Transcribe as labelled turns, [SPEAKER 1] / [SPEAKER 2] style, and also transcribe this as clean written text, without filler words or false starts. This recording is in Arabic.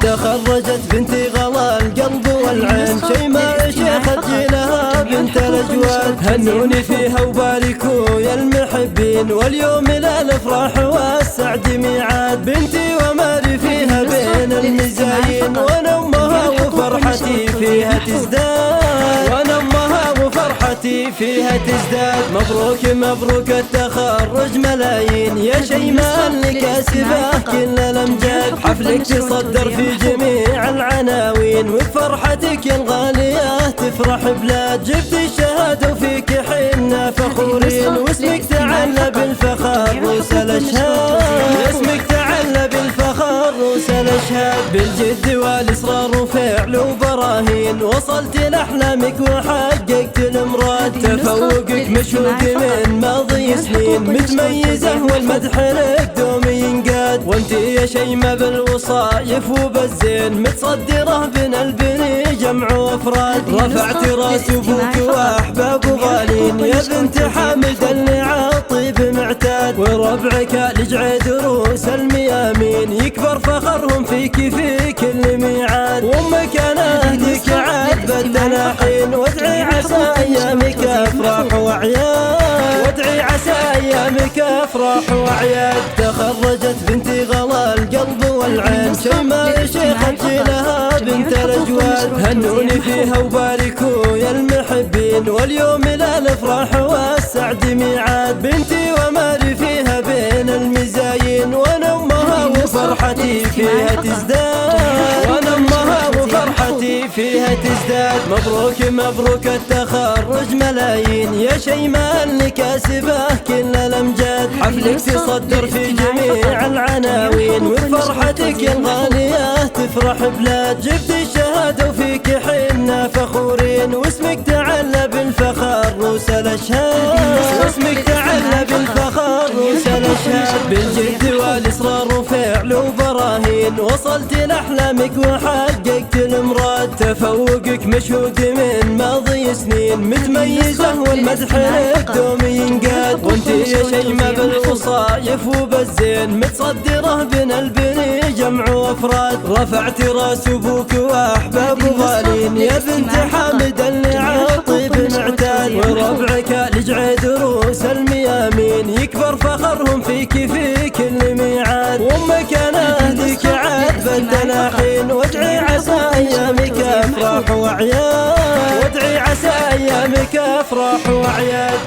[SPEAKER 1] تخرجت بنتي غلا القلب والعين، شيماء شيخة جيلها بنت الأجواد. هنوني فيها وباركوا يا المحبين، واليوم للأفراح والسعد ميعاد. بنتي وماري فيها بين المزايين، وانا امها وفرحتي فيها تزداد، وانا امها وفرحتي فيها تزداد. مبروك مبروك التخرج ملايين، يا شيماء اللي كاسبه كل الامجاد. حفلك تصدر في جميع العناوين، وبفرحتك الغالية تفرح بلاد. جبت الشهادة وفيك حنا فخورين، واسمك تعلى بالفخر روس الأشهاد، اسمك تعلى بالفخر روس الأشهاد. بالجد والإصرار وفعل وبراهين، وصلت لأحلامك وحققت المراد. تفوقك مشهود من ماضي سنين، متميزة والمدح لك دوم ينقاد. وانت يا شيماء بالوصايف وبالزين، متصدرة بين البني جمع وافراد. رفعت راس ابوك واحباب غالين، يا بنت حامد اللي عاطيب معتاد. وربعك لجعد روس الميامين، يكبر فخرهم فيك في كل ميعاد. وامك انا اهديك عاد بالتلاحين، وادعي عسى ايامك افراح واعياد، وادعي عسى ايامك افراح واعياد. تخرجت بنتي غلا القلب والعين، شيماء شيخة جيلها بنت الأجواد. هنوني فيها وباركوا يا المحبين، واليوم للأفراح والسعد ميعاد. بنتي وماري فيها بين المزايين، وانا امها وفرحتي فيها تزداد، وانا امها وفرحتي فيها تزداد. مبروك مبروك التخرج ملايين، يا شيماء اللي كاسبه كل الامجاد. حفلك تصدر في جميع العناوين، وبفرحتك الغالية تفرح بلاد. جبت الشهادة وفيك حنا فخورين، واسمك تعلى بالفخر روس الأشهاد، واسمك تعلى بالفخر روس الأشهاد. بالجد والإصرار وفعل وبراهين، وصلت لأحلامك وحققت المراد. تفوقك مشهود من ماضي سنين، متميزة والمدح لك دوم ينقاد. وانت يا شيماء بالوصايف وبالزين، متصدرة بين البني جمع وافراد. رفعت راس ابوك واحباب غالين، يا بنت حامد اللي عاطيب معتاد. وربعك لجعد روس الميامين، يكبر فخرهم فيك في كل ميعاد. وامك انا اهديك عاد بالتلاحين، وادعي عسى ايامك افراح واعياد، وادعي عسى ايامك افراح واعياد.